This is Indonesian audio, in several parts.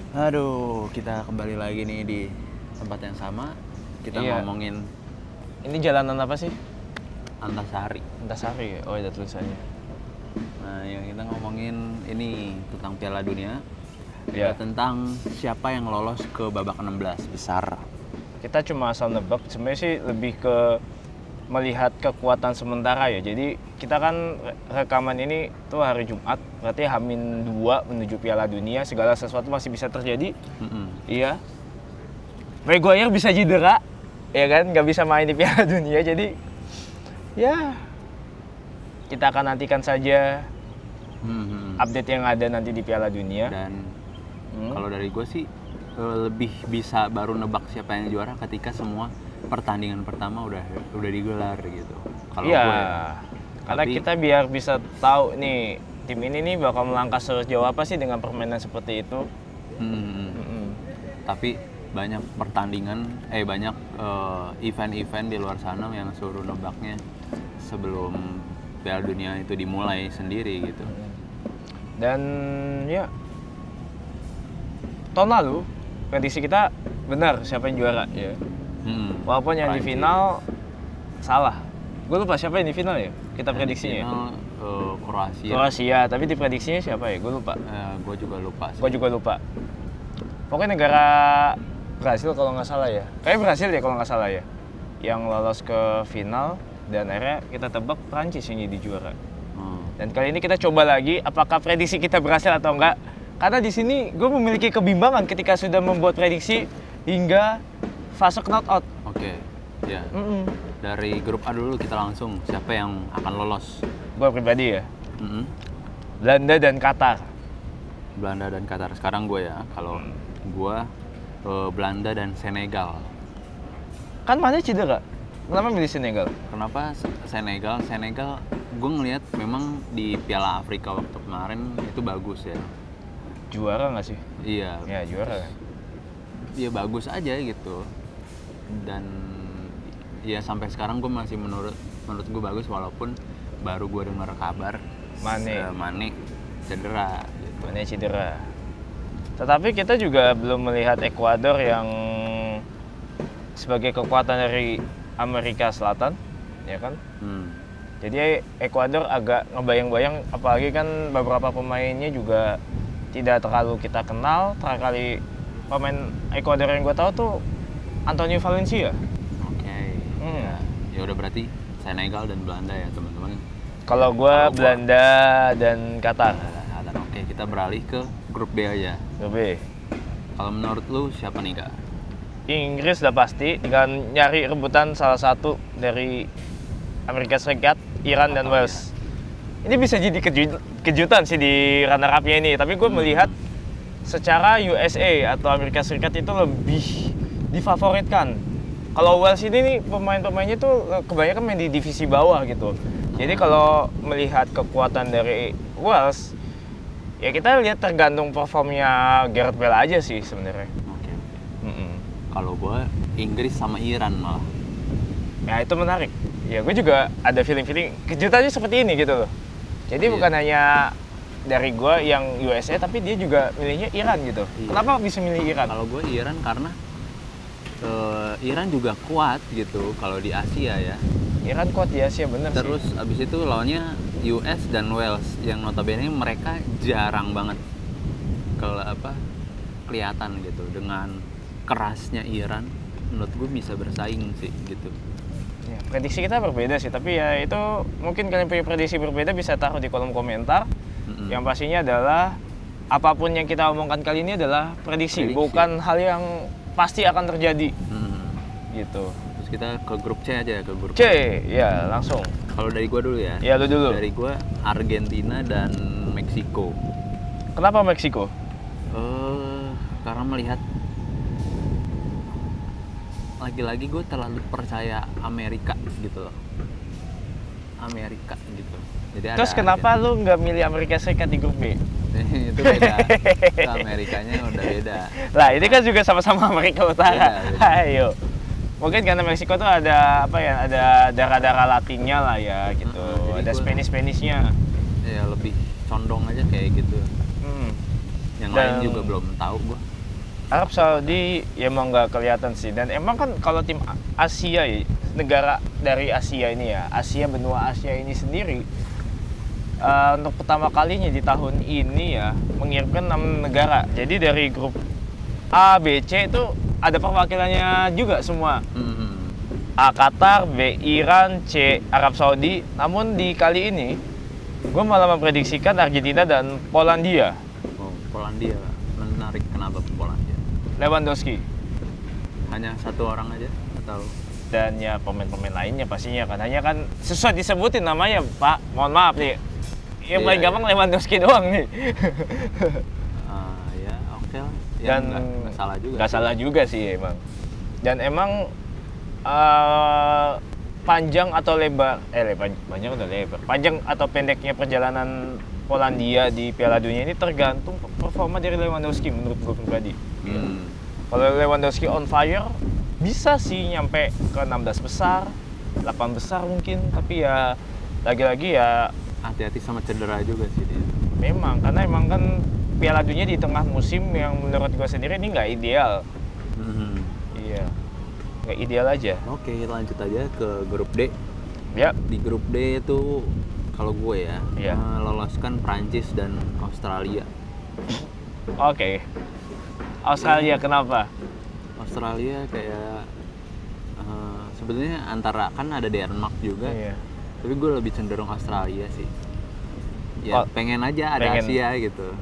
Aduh, kita kembali lagi nih di tempat yang sama. Kita Iya. ngomongin Ini jalanan apa sih? Antasari. Antasari. Oh, ada tulisannya. Nah, yang kita ngomongin ini tentang Piala Dunia. Iya. Tentang siapa yang lolos ke babak 16 besar. Kita cuma asal nebak. Sebenarnya sih lebih ke melihat kekuatan sementara ya. Jadi kita kan rekaman ini tuh hari Jumat, berarti H-2 menuju Piala Dunia, segala sesuatu masih bisa terjadi. Iya. Maguire bisa cedera, ya kan, nggak bisa main di Piala Dunia. Jadi ya kita akan nantikan saja update yang ada nanti di Piala Dunia. Dan kalau dari gue sih lebih bisa baru nebak siapa yang juara ketika semua pertandingan pertama udah digelar gitu. Kalau Iya, gue ya. karena Tapi- kita biar bisa tahu nih tim ini nih bakal melangkah sejauh apa sih dengan permainan seperti itu. Tapi banyak pertandingan, banyak event-event di luar sana yang suruh nebaknya sebelum Piala Dunia itu dimulai sendiri gitu. Dan ya tahun lalu prediksi kita benar siapa yang juara ya. Walaupun yang di Prancis. final salah. Gue lupa siapa yang di final ya. Kita prediksinya. Final, Kroasia. Kroasia, tapi di prediksinya siapa ya? Gue lupa. Gue juga lupa sih. Gue juga lupa. Pokoknya negara Brasil kalau nggak salah ya. Kayaknya Brasil ya kalau nggak salah ya. Yang lolos ke final dan akhirnya kita tebak Prancis yang jadi juara. Dan kali ini kita coba lagi apakah prediksi kita berhasil atau enggak. Karena di sini gue memiliki kebimbangan ketika sudah membuat prediksi hingga fase knockout. Oke, ya. Dari grup A dulu kita langsung siapa yang akan lolos. Gue pribadi ya. Belanda dan Qatar. Belanda dan Qatar. Sekarang gue ya, kalau gue Belanda dan Senegal. Kan mana cedera? Kenapa milih Senegal? Kenapa Senegal? Senegal gue ngelihat memang di Piala Afrika waktu kemarin itu bagus ya. Juara nggak sih? Iya. Ya juara kan. Iya bagus aja gitu. Dan ya sampai sekarang gue masih menurut gue bagus walaupun baru gue dengar kabar Mane cedera gitu. Mane cedera. Tetapi kita juga belum melihat Ekuador yang sebagai kekuatan dari Amerika Selatan, ya kan? Jadi Ekuador agak ngebayang-bayang, apalagi kan beberapa pemainnya juga tidak terlalu kita kenal. Terakhir kali pemain Ekuador yang gue tahu tuh Antonio Valencia. Oke. Ya udah berarti Senegal dan Belanda ya teman-teman. Kalau gue Belanda dan Qatar. Oke, kita beralih ke grup B aja. Grup B. Kalau menurut lu siapa nih kak? Inggris udah pasti, tinggal nyari rebutan salah satu dari Amerika Serikat, Iran dan Wales. Ini bisa jadi kejutan sih di runner up-nya ini, tapi gue melihat secara USA atau Amerika Serikat itu lebih difavoritkan. Kalau Wales ini nih pemain-pemainnya tuh kebanyakan main di divisi bawah gitu. Jadi kalau melihat kekuatan dari Wales, ya kita lihat tergantung performnya Gareth Bale aja sih sebenarnya. Oke. Kalau gue Inggris sama Iran malah. Ya itu menarik. Ya gue juga ada feeling kejutannya seperti ini gitu loh. Jadi bukan hanya dari gue yang USA, tapi dia juga milihnya Iran gitu. Kenapa bisa milih Iran? Kalau gue Iran karena Iran juga kuat gitu kalau di Asia ya. Iran kuat di Asia bener sih. Terus abis itu lawannya US dan Wales yang notabene mereka jarang banget kelihatan gitu. Dengan kerasnya Iran menurut gue bisa bersaing sih gitu. Ya, prediksi kita berbeda sih, tapi ya itu mungkin kalian punya prediksi berbeda bisa taruh di kolom komentar. Yang pastinya adalah apapun yang kita omongkan kali ini adalah prediksi. Bukan hal yang pasti akan terjadi. Gitu. Terus kita ke grup C aja, ke grup C, ya langsung. Kalau dari gue dulu ya. Ya lu dulu. Dari gue Argentina dan Meksiko. Kenapa Meksiko? Karena melihat lagi-lagi gue terlalu percaya Amerika gitu loh. Amerika gitu. Jadi Terus kenapa lu nggak milih Amerika Serikat di grup B? itu beda. Itu Amerikanya udah beda. Lah ini kan juga sama-sama Amerika Utara. Beda. Ayo. Mungkin karena Meksiko tuh ada apa ya? Ada darah-darah Latinnya lah ya gitu. Ada Spanish-Spanishnya. Ya lebih condong aja kayak gitu. Yang lain juga belum tahu gue. Arab Saudi ya emang nggak kelihatan sih, dan emang kan kalau tim Asia ya, negara dari Asia ini ya, benua Asia ini sendiri untuk pertama kalinya di tahun ini ya mengirimkan 6 negara. Jadi dari grup A, B, C itu ada perwakilannya juga semua. A Qatar, B Iran, C Arab Saudi. Namun di kali ini gue malah memprediksikan Argentina dan Polandia. Oh, Polandia menarik, kenapa Polandia? Lewandowski. Hanya satu orang aja atau? Dan ya pemain-pemain lainnya pastinya kan, hanya kan sesuai disebutin namanya Pak, mohon maaf nih, yang paling gampang Lewandowski doang nih. Ya oke lah. Dan nggak salah juga. Nggak salah juga sih emang. Dan emang panjang atau lebar, panjang atau lebar, panjang atau pendeknya perjalanan Polandia di Piala Dunia ini tergantung performa dari Lewandowski menurut gue pribadi. Kalau Lewandowski on fire, bisa sih nyampe ke 16 besar, 8 besar mungkin, tapi ya lagi-lagi ya hati-hati sama cedera juga sih dia. Memang, karena emang kan Piala Dunia di tengah musim yang menurut gue sendiri ini nggak ideal. Iya, nggak ideal aja. Oke, lanjut aja ke grup D. Ya. Di grup D itu kalau gue ya, meloloskan Prancis dan Australia. Oke. Australia kenapa? Australia kayak sebenarnya antara, kan ada Denmark juga. Iya. Tapi gue lebih cenderung Australia sih. Ya pengen aja ada Asia gitu.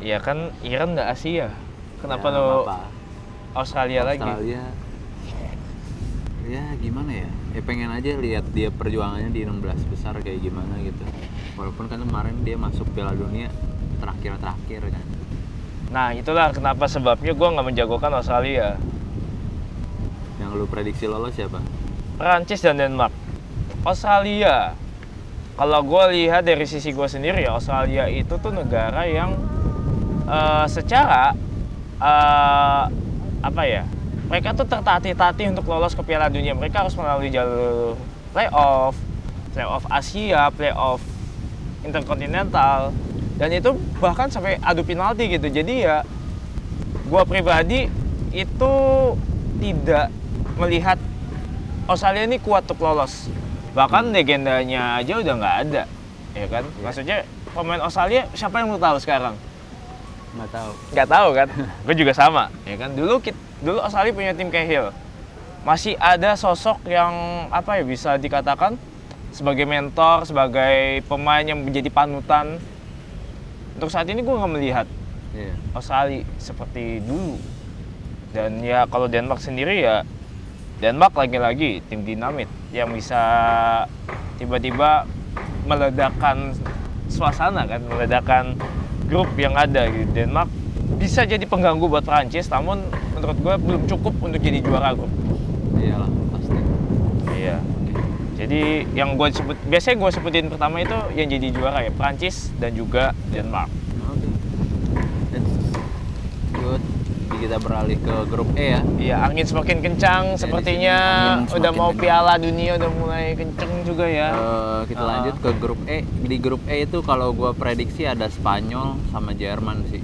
Iya kan Iran nggak Asia. Kenapa lo Australia lagi? Australia. Ya gimana ya? Ya pengen aja lihat dia perjuangannya di 16 besar kayak gimana gitu. Walaupun kan kemarin dia masuk Piala Dunia terakhir kan. Nah itulah kenapa sebabnya gue nggak menjagokan Australia. Yang lu prediksi lolos siapa? Perancis dan Denmark. Australia, kalau gue lihat dari sisi gue sendiri ya, Australia itu tuh negara yang secara mereka tuh tertatih-tatih untuk lolos ke Piala Dunia. Mereka harus melalui jalur playoff Asia, playoff interkontinental, dan itu bahkan sampai adu penalti gitu. Jadi ya gue pribadi itu tidak melihat Australia ini kuat untuk lolos. Bahkan legendanya aja udah nggak ada, ya kan? Maksudnya pemain Australia siapa yang lu tahu sekarang? Nggak tahu kan? Gue juga sama, ya kan? Dulu Australia punya tim Cahill, masih ada sosok yang bisa dikatakan sebagai mentor, sebagai pemain yang menjadi panutan. Untuk saat ini gue nggak melihat Australia seperti dulu. Dan ya kalau Denmark sendiri ya, Denmark lagi-lagi tim dinamit yang bisa tiba-tiba meledakkan suasana kan, meledakkan grup yang ada gitu. Denmark bisa jadi pengganggu buat Prancis, namun menurut gue belum cukup untuk jadi juara grup. Iyalah, pasti. Iya. Jadi yang biasanya gue sebutin pertama itu yang jadi juara ya Prancis dan juga Denmark. Oke. Good. Kita beralih ke grup E ya. Iya, angin semakin kencang sepertinya. Udah mau kencang. Piala Dunia udah mulai kenceng juga ya. Kita lanjut ke grup E. Di grup E itu kalau gue prediksi ada Spanyol sama Jerman sih.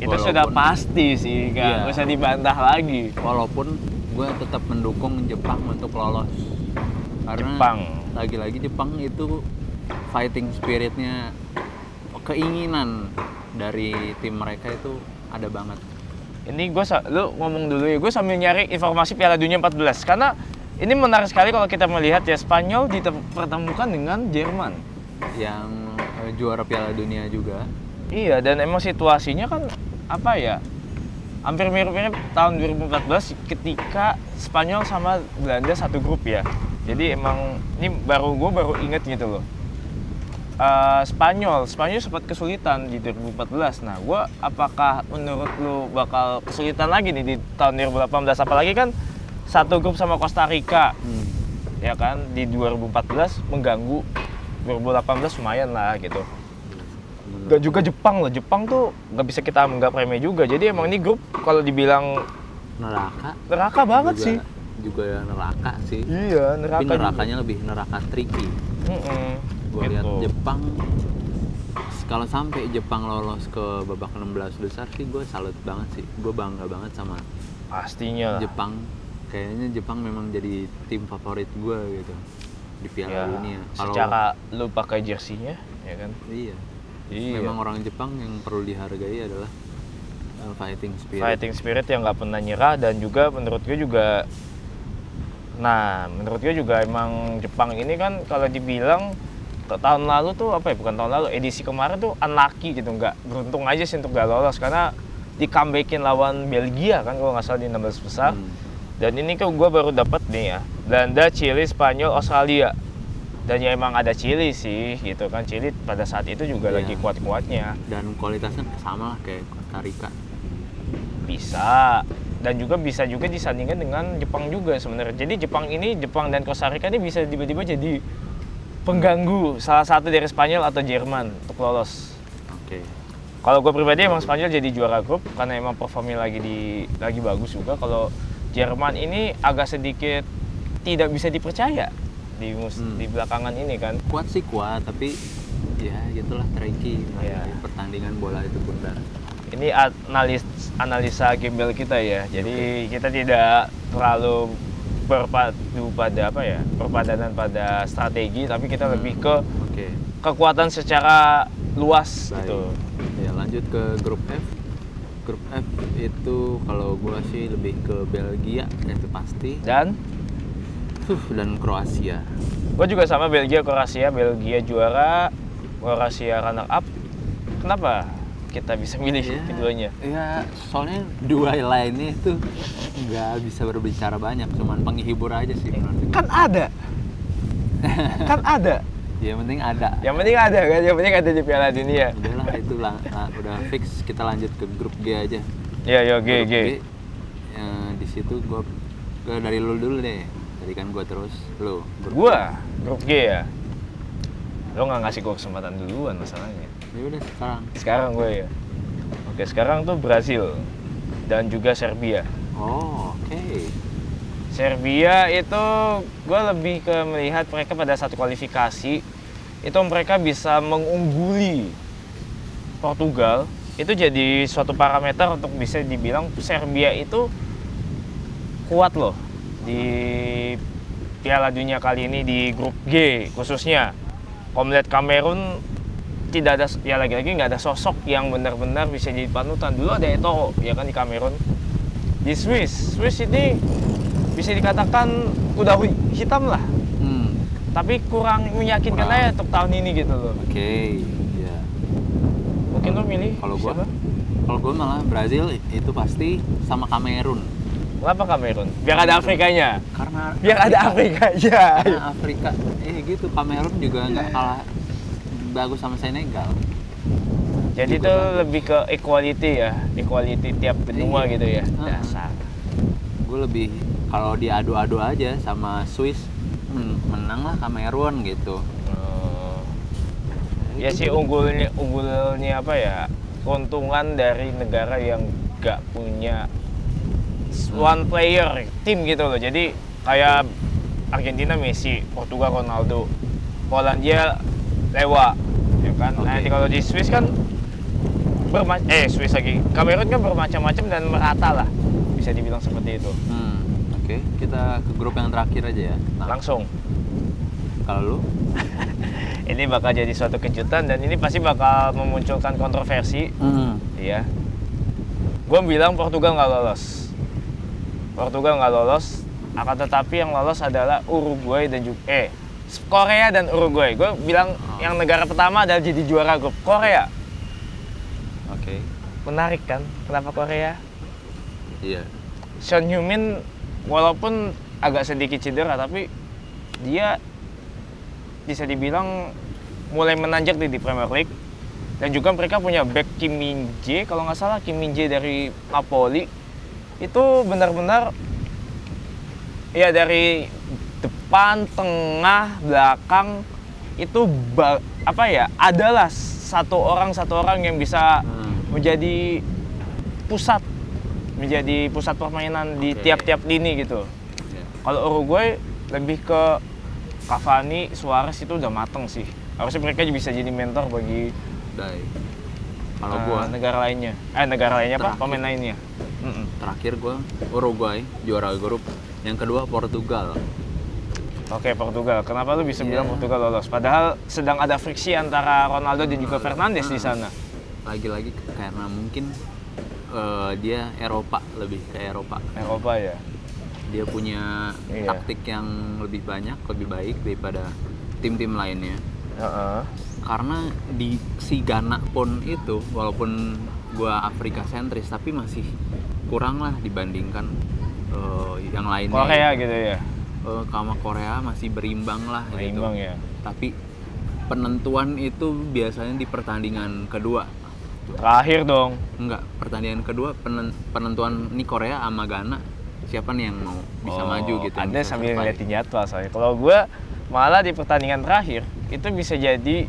Itu sudah pasti sih, nggak usah dibantah lagi. Walaupun gue tetap mendukung Jepang untuk lolos. Karena lagi-lagi Jepang itu fighting spiritnya, keinginan dari tim mereka itu ada banget. Ini lu ngomong dulu ya, gue sambil nyari informasi Piala Dunia 14 karena ini menarik sekali kalau kita melihat ya, Spanyol dipertemukan dengan Jerman yang juara Piala Dunia juga. Iya, dan emang situasinya kan hampir mirip-mirip tahun 2014 ketika Spanyol sama Belanda satu grup ya. Jadi emang ini gue baru inget gitu loh. Spanyol sempat kesulitan di 2014. Nah, apakah menurut lu bakal kesulitan lagi nih di tahun 2018? Apalagi kan satu grup sama Costa Rica, ya kan, di 2014 mengganggu. 2018 lumayan lah gitu. Gak juga Jepang loh. Jepang tuh gak bisa kita anggap remeh juga. Jadi emang ini grup kalau dibilang neraka banget sih. Juga neraka sih. Iya, neraka. Tapi nerakanya juga lebih neraka tricky. Gue lihat Jepang kalau sampai Jepang lolos ke babak 16 besar sih gue salut banget sih. Gue bangga banget sama Pastinya lah. Jepang. Kayaknya Jepang memang jadi tim favorit gue gitu di Piala Dunia. Secara lu pakai jersinya, ya kan? Iya. Memang orang Jepang yang perlu dihargai adalah fighting spirit. Fighting spirit yang nggak pernah nyerah, dan juga menurut gue juga, emang Jepang ini kan kalau dibilang tahun lalu tuh bukan tahun lalu, edisi kemarin tuh unlucky gitu, nggak beruntung aja sih untuk nggak lolos karena di comebackin lawan Belgia kan kalau nggak salah di 16 besar. Dan ini kan gue baru dapat nih ya, Belanda, Chili, Spanyol, Australia. Dan ya emang ada Chili sih gitu kan, Chili pada saat itu juga lagi kuat-kuatnya. Dan kualitasnya sama lah kayak Costa Rica. Bisa, dan juga bisa juga disandingkan dengan Jepang juga sebenarnya. Jadi Jepang dan Costa Rica ini bisa tiba-tiba jadi pengganggu salah satu dari Spanyol atau Jerman untuk lolos. Oke. Kalau gue pribadi emang Spanyol jadi juara grup karena emang performnya lagi bagus juga. Kalau Jerman ini agak sedikit tidak bisa dipercaya di belakangan ini kan. Kuat sih kuat, tapi ya gitulah tricky. Pertandingan bola itu benar. Ini analisa gembel kita ya. Jadi kita tidak terlalu berpadu pada perpadanan pada strategi, tapi kita lebih ke kekuatan secara luas. Baik. Gitu. Ya, lanjut ke grup F. Grup F itu kalau gua sih lebih ke Belgia, itu pasti. Dan Kroasia. Gua juga sama Belgia juara, Kroasia runner up. Kenapa kita bisa milih keduanya? Ya, soalnya dua lainnya itu nggak bisa berbicara banyak, cuman penghibur aja sih menurut gue. Kan ada. Yang penting ada kan, yang penting ada di Piala Dunia. Udahlah itu udah fix, kita lanjut ke grup G aja. Iya, G. Di situ gua dari lu dulu deh. Tadi kan gua terus lu. Grup G ya. Lo nggak ngasih gua kesempatan duluan masalahnya. Ya udah Sekarang gue ya. Oke, sekarang tuh Brazil dan juga Serbia. Oh, oke. Serbia itu gue lebih ke melihat mereka pada satu kualifikasi itu mereka bisa mengungguli Portugal. Itu jadi suatu parameter untuk bisa dibilang Serbia itu kuat loh di Piala Dunia kali ini di grup G khususnya. Kalau melihat Kamerun tidak ada, ya lagi-lagi nggak ada sosok yang benar-benar bisa jadi panutan. Dulu ada Eto'o ya kan di Kamerun. Di Swiss ini bisa dikatakan kuda hitam lah. Tapi kurang meyakinkan aja untuk tahun ini gitu loh. Oke, ya. Mungkin lo milih kalau siapa? Kalau gue malah Brazil itu pasti sama Kamerun. Kenapa Kamerun? Biar ada Afrikanya. Karena Afrika gitu, Kamerun juga nggak kalah bagus sama Senegal. Jadi itu lebih ke equality tiap benua gitu ya. Dasar. Gue lebih kalau diadu-adu aja sama Swiss, menang lah Kamerun gitu. Ya sih unggulnya keuntungan dari negara yang nggak punya one player tim gitu loh. Jadi kayak Argentina Messi, Portugal Ronaldo, Polandia Lewa, ya kan. Nah, kalau di Swiss kan Kamerun kan bermacam-macam dan merata lah, bisa dibilang seperti itu. Oke, kita ke grup yang terakhir aja ya. Langsung. Kalau lu? Ini bakal jadi suatu kejutan dan ini pasti bakal memunculkan kontroversi. Iya. Gue bilang Portugal nggak lolos. Akan tetapi yang lolos adalah Uruguay dan juga Korea dan Uruguay. Gue bilang yang negara pertama adalah jadi juara grup Korea. Oke. Menarik kan? Kenapa Korea? Iya. Son Heung-min walaupun agak sedikit cedera, tapi dia bisa dibilang mulai menanjak di Premier League. Dan juga mereka punya back Kim Min-jae, kalau nggak salah Kim Min-jae dari Napoli. Itu benar-benar ya dari depan, tengah, belakang itu adalah satu orang yang bisa menjadi pusat permainan di tiap-tiap lini gitu. Kalau Uruguay lebih ke Cavani, Suarez itu udah mateng sih. Harusnya mereka bisa jadi mentor bagi Dai. Kalau gua negara lainnya apa? Terakhir. Pemain lainnya. terakhir gua Uruguay juara grup. Yang kedua Portugal. Oke, Portugal. Kenapa lu bisa Iya. bilang Portugal lolos? Padahal sedang ada friksi antara Ronaldo dan juga Fernandes di sana. Lagi-lagi karena mungkin dia lebih ke Eropa. Eropa ya. Dia punya Iya. taktik yang lebih banyak, lebih baik daripada tim-tim lainnya. Heeh. Karena di si Ghana pun itu, walaupun gua Afrika sentris, tapi masih kurang lah dibandingkan yang lainnya. Korea gitu ya. Sama Korea masih berimbang lah Berimbang gitu. ya. Tapi penentuan itu biasanya di pertandingan kedua. Terakhir dong. Enggak, pertandingan kedua penentuan nih Korea sama Ghana. Siapa nih yang mau bisa maju gitu. yang Anda bisa sambil survive. ngeliatin jadwal soalnya. Kalau gue malah di pertandingan terakhir itu bisa jadi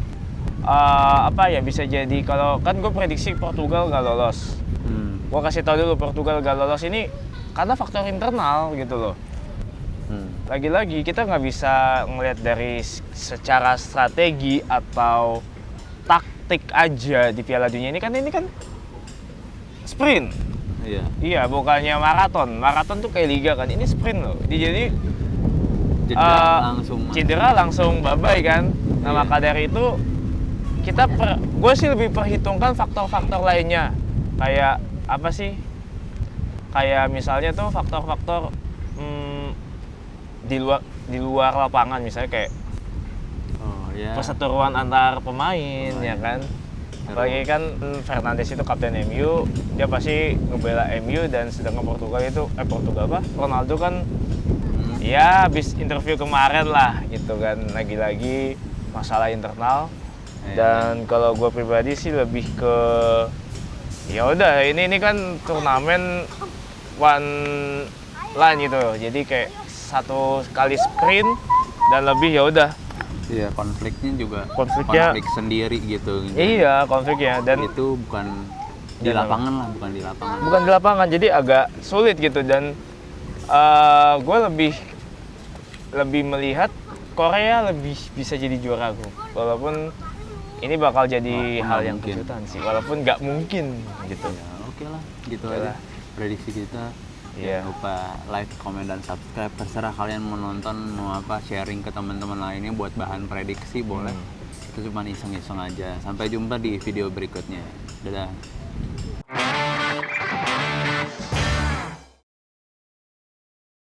bisa jadi kalau kan gue prediksi Portugal gak lolos. Gue kasih tau dulu Portugal gak lolos ini karena faktor internal gitu loh. Lagi-lagi kita nggak bisa ngelihat dari secara strategi atau taktik aja di Piala Dunia ini kan sprint. Iya. Iya, bukannya maraton. Maraton tuh kayak liga kan. Ini sprint loh. Jadi cedera langsung bye-bye kan. Nah, Iya. maka dari itu gue sih lebih perhitungkan faktor-faktor lainnya. Kayak apa sih? Kayak misalnya tuh faktor-faktor di luar lapangan, misalnya kayak perseteruan antar pemain ya kan. Apalagi kan Fernandes itu kapten MU, dia pasti ngebela MU, dan sedangkan Ronaldo kan ya habis interview kemarin lah gitu kan, lagi-lagi masalah internal. Dan kalau gue pribadi sih lebih ke ya udah ini kan turnamen one line gitu, jadi kayak satu kali sprint dan lebih ya udah. Iya, konflik Konfliknya sendiri gitu. Iya, konfliknya, dan itu bukan di lapangan. Bukan di lapangan, jadi agak sulit gitu. Dan gue lebih melihat Korea lebih bisa jadi juara gue. Walaupun ini bakal jadi hal yang kejutan sih, walaupun nggak mungkin gitu. Ya, oke lah, gitu aja prediksi kita. Iya. Jangan lupa like, comment, dan subscribe. Terserah kalian mau nonton, mau apa, sharing ke teman-teman lainnya buat bahan prediksi boleh. Itu cuma iseng-iseng aja. Sampai jumpa di video berikutnya. Dadah.